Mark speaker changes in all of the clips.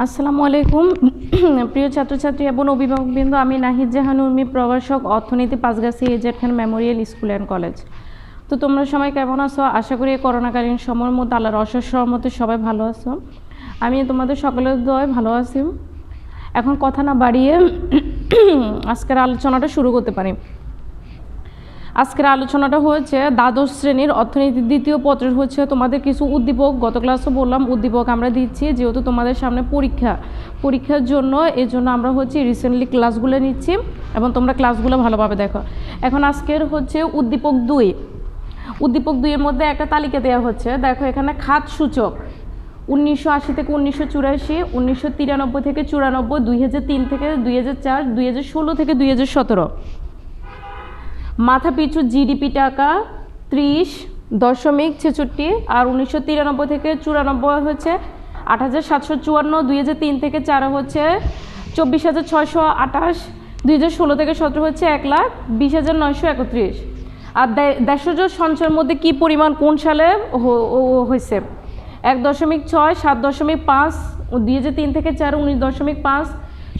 Speaker 1: আসসালামু আলাইকুম প্রিয় ছাত্রছাত্রী এবং অভিভাবকবৃন্দ, আমি নাহিদ জাহান উর্মি, প্রভাষক অর্থনীতি, Panchgachhi AZ Khan Memorial School and College. তো তোমরা সবাই কেমন আছো? আশা করি এই করোনাকালীন সময়ের মধ্যে আল্লাহর অশেষ রহমতে সবাই ভালো আছো। আমি তোমাদের সকলের দোয়ায় ভালো আছি। এখন কথা না বাড়িয়ে আজকের আলোচনাটা শুরু করতে পারি। আজকের আলোচনাটা হচ্ছে দ্বাদশ শ্রেণীর অর্থনীতির দ্বিতীয় পত্রের হচ্ছে তোমাদের কিছু উদ্দীপক। গত ক্লাসে বললাম উদ্দীপক আমরা দিচ্ছি যেহেতু তোমাদের সামনে পরীক্ষার জন্য, এই জন্য আমরা হচ্ছে রিসেন্টলি ক্লাসগুলো নিচ্ছি এবং তোমরা ক্লাসগুলো ভালোভাবে দেখো। এখন আজকের হচ্ছে উদ্দীপক 2। উদ্দীপক 2-এর মধ্যে একটা তালিকা দেওয়া হচ্ছে। দেখো এখানে খাত সূচক 1980 থেকে 1984, 1993 থেকে 94, 2003 থেকে 2004, 2016 থেকে 2017। মাথা পিছু জিডিপি টাকা 30.66, আর 1993 থেকে 94 হচ্ছে 8,754, 2003 থেকে 4 হচ্ছে 24,628, 2016 থেকে 17 হচ্ছে 1,20,931। আর দেশজ সঞ্চয়ের মধ্যে কি পরিমাণ কোন সালে হয়েছে? 1.6, 7.5, 2003 থেকে 4 19.5,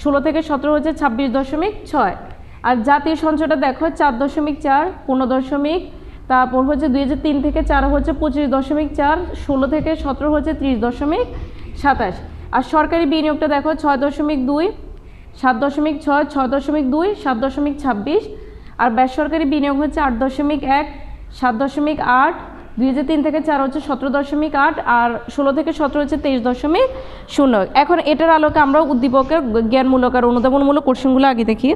Speaker 1: 16 থেকে 17 হচ্ছে 26.6। আর জাতীয় সঞ্চয়টা দেখো 4.4, 15 তারপর হচ্ছে 2003 থেকে 4 হচ্ছে 25.4, 16 থেকে 17 হচ্ছে 30.27। আর সরকারি বিনিয়োগটা দেখো 6.2, 7.6, 6.2, 7.26। আর বেসরকারি বিনিয়োগ হচ্ছে 8.1, 7.8, 2003 থেকে 4 হচ্ছে 17.8, আর 16 থেকে 17 হচ্ছে 23.0। এখন এটার আলোকে আমরা উদ্দীপকের জ্ঞানমূলক আর অনুধাবনমূলক কোশ্চেনগুলো আগে দেখি।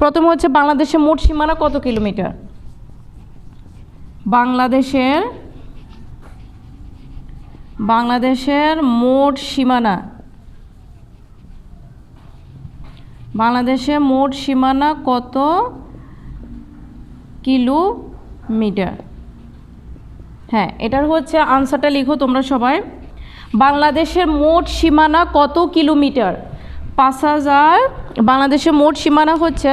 Speaker 1: প্রথমে হচ্ছে বাংলাদেশের মোট সীমানা কত কিলোমিটার? বাংলাদেশের মোট সীমানা, বাংলাদেশের মোট সীমানা কত কিলোমিটার? হ্যাঁ, এটার হচ্ছে আনসারটা লিখো তোমরা সবাই। বাংলাদেশের মোট সীমানা কত কিলোমিটার? 5,000। বাংলাদেশের মোট সীমানা হচ্ছে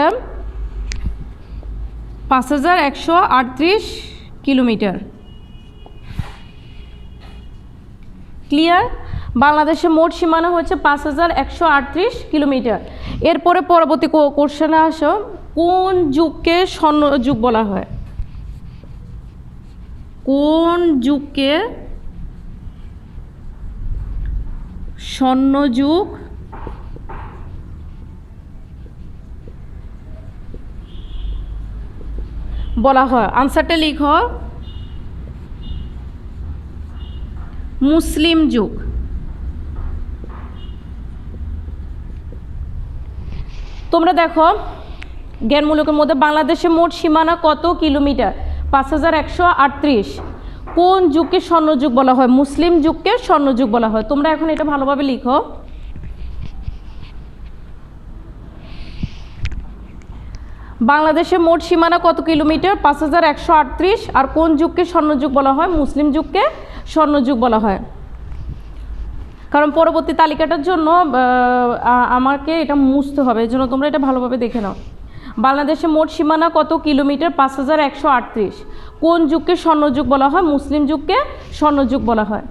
Speaker 1: 5,138 কিলোমিটার। ক্লিয়ার? বাংলাদেশের মোট সীমানা হচ্ছে 5,138 কিলোমিটার। এরপরে পরবর্তী কোশ্চেনে আসো, কোন যুগকে স্বর্ণ যুগ বলা হয়? কোন যুগকে স্বর্ণযুগ বলা হয়? আনসারটা লিখো, মুসলিম যুগ। তোমরা দেখো জ্ঞানমূলকের মধ্যে বাংলাদেশের মোট সীমানা কত কিলোমিটার? 5,138। কোন যুগকে স্বর্ণযুগ বলা হয়? মুসলিম যুগকে স্বর্ণযুগ বলা হয়। তোমরা এখন এটা ভালোভাবে লিখো। বাংলাদেশের মোট সীমানা কত কিলোমিটার? 5,138। আর কোন যুগকে স্বর্ণযুগ বলা হয়? মুসলিম যুগকে স্বর্ণযুগ বলা হয়। কারণ পরবর্তী তালিকাটার জন্য আমাকে এটা মুছতে হবে, এই জন্য তোমরা এটা ভালোভাবে দেখে নাও। বাংলাদেশের মোট সীমানা কত কিলোমিটার? 5,138। কোন যুগকে স্বর্ণযুগ বলা হয়? মুসলিম যুগকে স্বর্ণযুগ বলা হয়।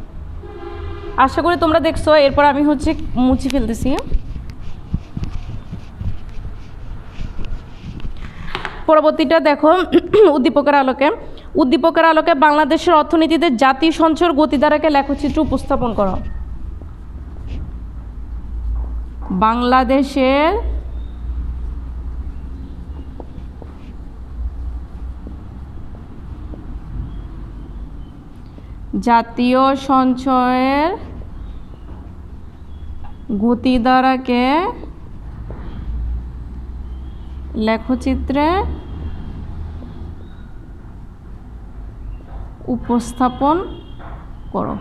Speaker 1: আশা করি তোমরা দেখছো। এরপর আমি হচ্ছে মুছে ফেলতেছি। পরবর্তীটা দেখো উদ্দীপকের আলোকে বাংলাদেশের অর্থনীতিতে জাতীয় সঞ্চয়ের গতিধারাকে লেখচিত্র উপস্থাপন করো। বাংলাদেশের জাতীয় সঞ্চয়ের গতিধারাকে লেখচিত্রে উপস্থাপন করো।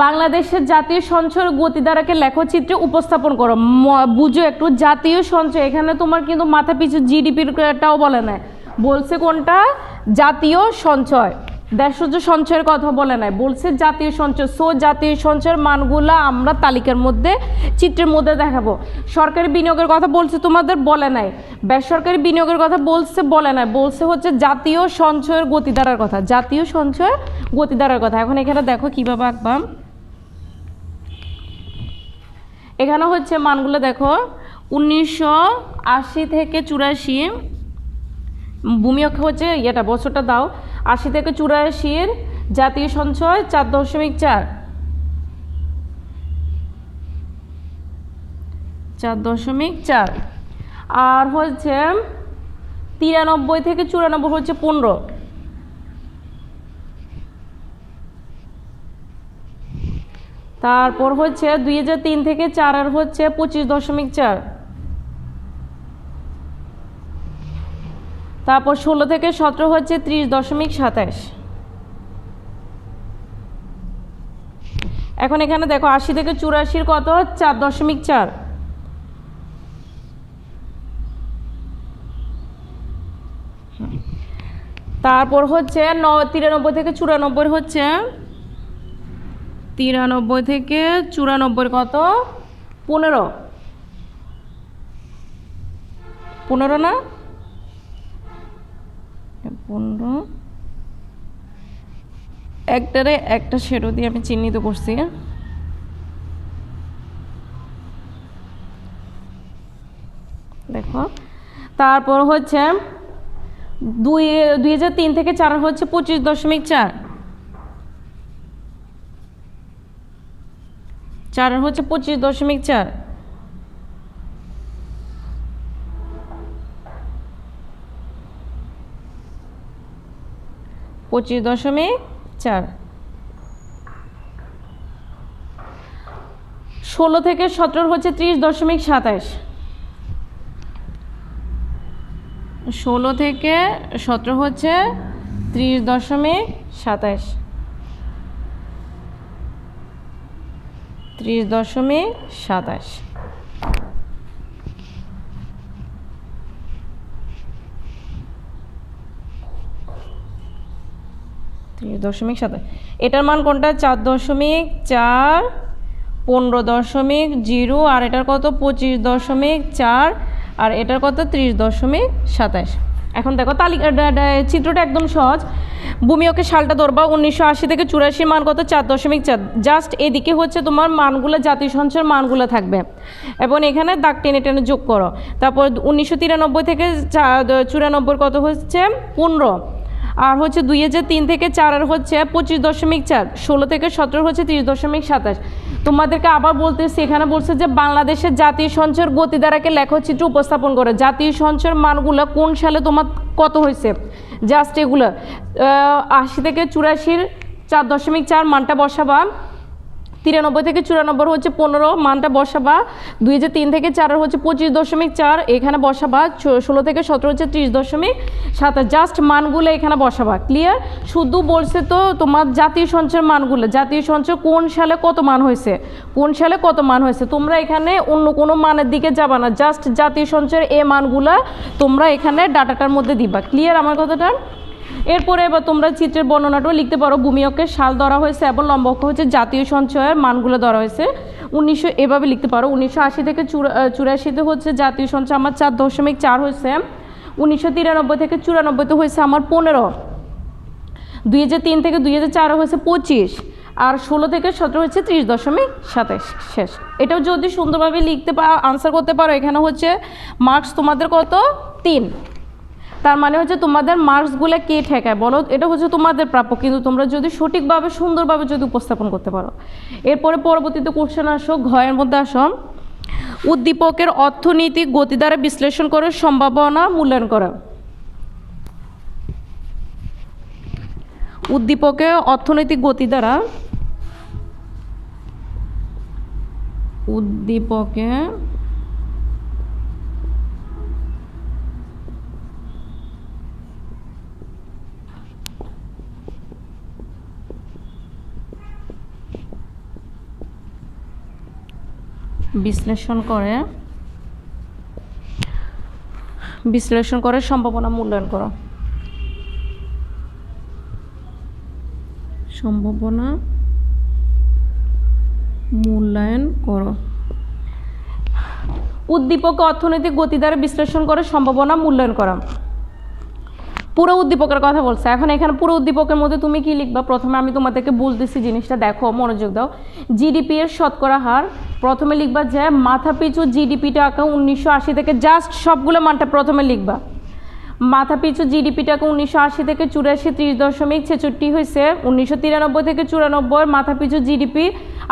Speaker 1: বাংলাদেশের জাতীয় সঞ্চয়ের গতিধারাকে লেখচিত্রে উপস্থাপন করো। বুঝো একটু, জাতীয় সঞ্চয় এখানে তোমার কিন্তু মাথা পিছু জিডিপিটাও বলে নাই, বলছে কোনটা? জাতীয় সঞ্চয়। দেশজ সঞ্চয়ের কথা বলে নাই, বলছে জাতীয় সঞ্চয়। সো জাতীয় সঞ্চয়ের মানগুলো আমরা তালিকার মধ্যে চিত্রের মধ্যে দেখাবো। সরকারি বিনিয়োগের কথা বলছে তোমাদের, বলে নাই। বেসরকারি বিনিয়োগের কথা বলছে, বলে নাই। বলছে হচ্ছে জাতীয় সঞ্চয়ের গতিধারার কথা, জাতীয় সঞ্চয়ের গতিধারার কথা। এখন এখানে দেখো কীভাবে আঁকবা। এখানে হচ্ছে মানগুলো দেখো 1980 থেকে 84, ভূমি অক্ষ হচ্ছে এটা বছরটা দাও, 80 থেকে 84 জাতীয় সঞ্চয় 4.4, 4.4, আর হচ্ছে 93 থেকে 94 হচ্ছে 15, তারপর হচ্ছে 2003 থেকে 4 হচ্ছে 25.4, তারপর 16 থেকে 17 হচ্ছে 30.27। এখন এখানে দেখো 80 থেকে 84 কত 4.4, তারপর হচ্ছে 93 থেকে 94 হচ্ছে 93 থেকে 94 কত 15, 15 না 15, একটারে একটা শেডো দিয়ে আমি চিহ্নিত করছি। দেখো তারপর হচ্ছে 2003 থেকে 4 হচ্ছে 25.4, 4 হচ্ছে 25.4, পঁচিশ দশমিক 4। 16 থেকে 17 হচ্ছে 30.27, 16 থেকে 17 হচ্ছে 30.27, 30.27। এটার মান কোনটা 4.4, 15.0, আর এটার কত 25.4, আর এটার কত 30.27। এখন দেখো তালিকা চিত্রটা একদম সহজ। ভূমি অক্ষের সালটা ধরবা 1980 থেকে 84 মান কত 4.4, জাস্ট এদিকে হচ্ছে তোমার মানগুলো জাতীয় সঞ্চয়ের মানগুলো থাকবে এবং এখানে দাগ টেনে টেনে যোগ করো। তারপর 1993 থেকে 94 কত হচ্ছে 15, আর হচ্ছে 2003 থেকে 4 হচ্ছে 25.4, 16 থেকে 17 হচ্ছে 30.27। তোমাদেরকে আবার বলতেছি, এখানে বলছে যে বাংলাদেশের জাতীয় সঞ্চয়ের গতিধারাকে লেখচিত্র উপস্থাপন করে, জাতীয় সঞ্চয়ের মানগুলো কোন সালে তোমার কত হয়েছে, জাস্ট এগুলো 80 থেকে 84 4.4 মানটা বসাবা, 93 থেকে 94 হচ্ছে 15 মানটা বসাবা, 2003 থেকে 4 হচ্ছে 25.4 এখানে বসাবা, 16 থেকে 17 হচ্ছে 30.7, জাস্ট মানগুলো এখানে বসাবা। ক্লিয়ার? শুধু বলছে তো তোমার জাতীয় সঞ্চয়ের মানগুলো, জাতীয় সঞ্চয় কোন সালে কত মান হয়েছে, কোন সালে কত মান হয়েছে, তোমরা এখানে অন্য কোনো মানের দিকে যাবা না, জাস্ট জাতীয় সঞ্চয়ের এই মানগুলো তোমরা এখানে ডাটাটার মধ্যে দিবা। ক্লিয়ার আমার কথাটা? এরপরে এবার তোমরা চিত্রের বর্ণনাটাও লিখতে পারো। ভূমি অক্ষের সাল ধরা হয়েছে এবং লম্ব অক্ষ হচ্ছে জাতীয় সঞ্চয়ের মানগুলো ধরা হয়েছে। এভাবে লিখতে পারো 1980 থেকে 84 হচ্ছে জাতীয় সঞ্চয় আমার 4.4 হয়েছে, 1993 থেকে 94 হয়েছে আমার 15, 2003 থেকে 2004 হয়েছে 25, আর 16 থেকে 17 হচ্ছে 30.27 শেষ। এটাও যদি সুন্দরভাবে লিখতে আনসার করতে পারো, এখানে হচ্ছে মার্কস তোমাদের কত 3, তার মানে হচ্ছে তোমাদের মার্কসগুলো কে ঠেকায় বলো, এটা হচ্ছে তোমাদের প্রাপ্য, কিন্তু তোমরা যদি সঠিকভাবে সুন্দরভাবে যদি উপস্থাপন করতে পারো। এরপরে পরবর্তীতে কোশ্চেন আসো, ঘয়ের মধ্যে আসো, উদ্দীপকের অর্থনৈতিক গতি দ্বারা বিশ্লেষণ করে সম্ভাবনা মূল্যায়ন করা। উদ্দীপকের অর্থনৈতিক গতি দ্বারা, উদ্দীপকে বিশ্লেষণ করে সম্ভাবনা মূল্যায়ন করো। সম্ভাবনা মূল্যায়ন করো। উদ্দীপক অর্থনৈতিক গতি দ্বারা বিশ্লেষণ করে সম্ভাবনা মূল্যায়ন করা। পুরো উদ্দীপকের কথা বলছে। এখন এখানে পুরো উদ্দীপকের মধ্যে তুমি কি লিখবা? প্রথমে আমি তোমাদেরকে বলতেছি জিনিসটা, দেখো মনোযোগ দাও। জিডিপি এর শতকরা হার, প্রথমে লিখবা যে মাথাপিছু জিডিপি টাকা 1980 থেকে, জাস্ট সবগুলো মানটা প্রথমে লিখবা। মাথাপিছু জিডিপি টাকা 1980 থেকে 84 30.66 হয়েছে। 1993 থেকে 94 মাথাপিছু জিডিপি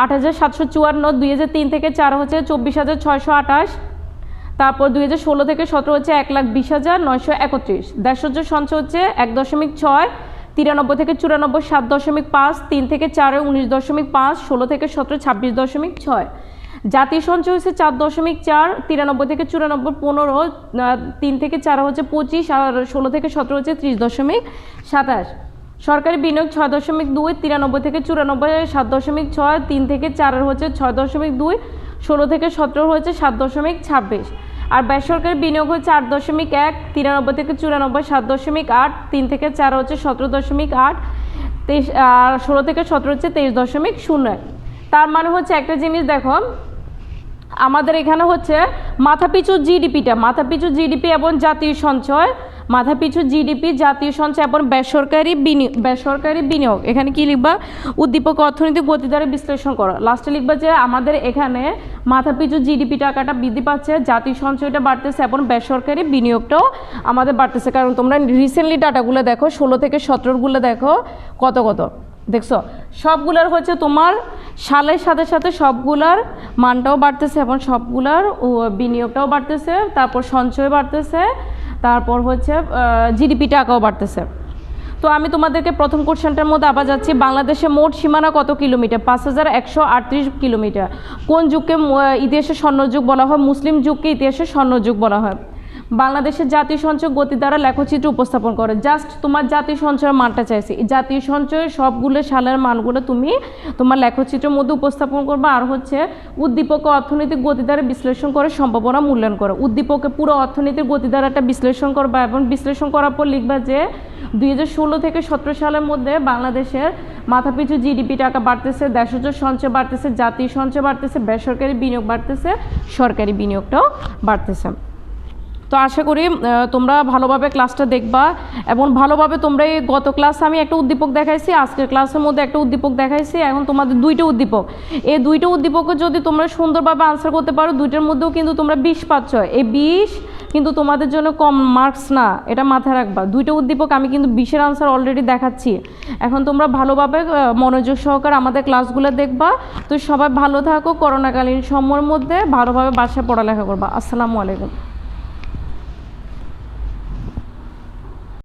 Speaker 1: 8,754। 2003 থেকে 4 হচ্ছে 24,628। তারপর 2016 থেকে 17 হচ্ছে 1,20,931। দেশজ সঞ্চয় হচ্ছে 1.6। 93 থেকে 94 7.5। 3 থেকে 4 19.5। 16 থেকে 17 26.6। জাতীয় সঞ্চয় হচ্ছে 4.4। 93 থেকে 94 15। 3 থেকে 4 হচ্ছে 25। আর 16 থেকে 17 হচ্ছে 30.27। সরকারি বিনিয়োগ 6.2। 93 থেকে 94 7.6। 3 থেকে 4 হচ্ছে 6.2। 16 থেকে 17 হচ্ছে 7.26। আর বেসরকারি বিনিয়োগ হচ্ছে 8.1। 93 থেকে 94 7.8। 3 থেকে 4 হচ্ছে 17.8। 23 আর 16 থেকে 17 হচ্ছে 23.01। তার মানে হচ্ছে একটা জিনিস দেখো, আমাদের এখানে হচ্ছে মাথাপিছু জিডিপি এবং জাতীয় সঞ্চয়, মাথাপিছু জিডিপি, জাতীয় সঞ্চয় এবং বেসরকারি বিনিয়োগ। এখানে কি লিখবা? উদ্দীপক অর্থনৈতিক গতিধারা বিশ্লেষণ করো। লাস্টে লিখবা যে আমাদের এখানে মাথাপিছু জিডিপি টাকাটা বৃদ্ধি পাচ্ছে, জাতীয় সঞ্চয়টা বাড়তেছে এবং বেসরকারি বিনিয়োগটাও আমাদের বাড়তেছে। কারণ তোমরা রিসেন্টলি ডাটাগুলো দেখো, 16 থেকে 17গুলো দেখো কত দেখছো, সবগুলার হচ্ছে তোমার সালের সাথে সাথে সবগুলার মানটাও বাড়তেছে এবং সবগুলার বিনিয়োগটাও বাড়তেছে, তারপর সঞ্চয় বাড়তেছে, তারপর হচ্ছে জিডিপি টাকাও বাড়তেছে। তো আমি তোমাদেরকে প্রথম কোশ্চেনটার মধ্যে আবার যাচ্ছি। বাংলাদেশে মোট সীমানা কত কিলোমিটার? 5,138 কিলোমিটার। কোন যুগকে ইতিহাসে স্বর্ণযুগ বলা হয়? মুসলিম যুগকে ইতিহাসে স্বর্ণযুগ বলা হয়। বাংলাদেশের জাতীয় সঞ্চয় গতি দ্বারা লেখচিত্র উপস্থাপন করে। জাস্ট তোমার জাতীয় সঞ্চয়ের মানটা চাইছি, জাতীয় সঞ্চয়ের সবগুলো সালের মানগুলো তুমি তোমার লেখচিত্রের মধ্যে উপস্থাপন করবে। আর হচ্ছে উদ্দীপকে অর্থনৈতিক গতিধারা বিশ্লেষণ করে সম্ভাবনা মূল্যায়ন করো। উদ্দীপকে পুরো অর্থনৈতিক গতিধারাটা বিশ্লেষণ করবা এবং বিশ্লেষণ করার পর লিখবা যে 2016 থেকে 17 সালের মধ্যে বাংলাদেশের মাথাপিছু জিডিপি টাকা বাড়তেছে, দেশজ সঞ্চয় বাড়তেছে, জাতীয় সঞ্চয় বাড়তেছে, বেসরকারি বিনিয়োগ বাড়তেছে, সরকারি বিনিয়োগটাও বাড়তেছে। তো আশা করি তোমরা ভালোভাবে ক্লাসটা দেখবা এবং ভালোভাবে তোমরা এই গত ক্লাসে আমি একটা উদ্দীপক দেখাইছি, আজকের ক্লাসের মধ্যে একটা উদ্দীপক দেখাইছি। এখন তোমাদের দুইটা উদ্দীপক, এই দুইটা উদ্দীপকে যদি তোমরা সুন্দরভাবে আনসার করতে পারো, দুইটার মধ্যেও কিন্তু তোমরা 20 পাচ্ছ। এই 20 কিন্তু তোমাদের জন্য কম মার্কস না, এটা মাথায় রাখবা। দুইটা উদ্দীপক আমি কিন্তু 20-এর আনসার অলরেডি দেখাচ্ছি। এখন তোমরা ভালোভাবে মনোযোগ সহকারে আমাদের ক্লাসগুলো দেখবা। তো সবাই ভালো থাকো, করোনাকালীন সময়ের মধ্যে ভালোভাবে বাসায় পড়ালেখা করবা। আসসালামু আলাইকুম।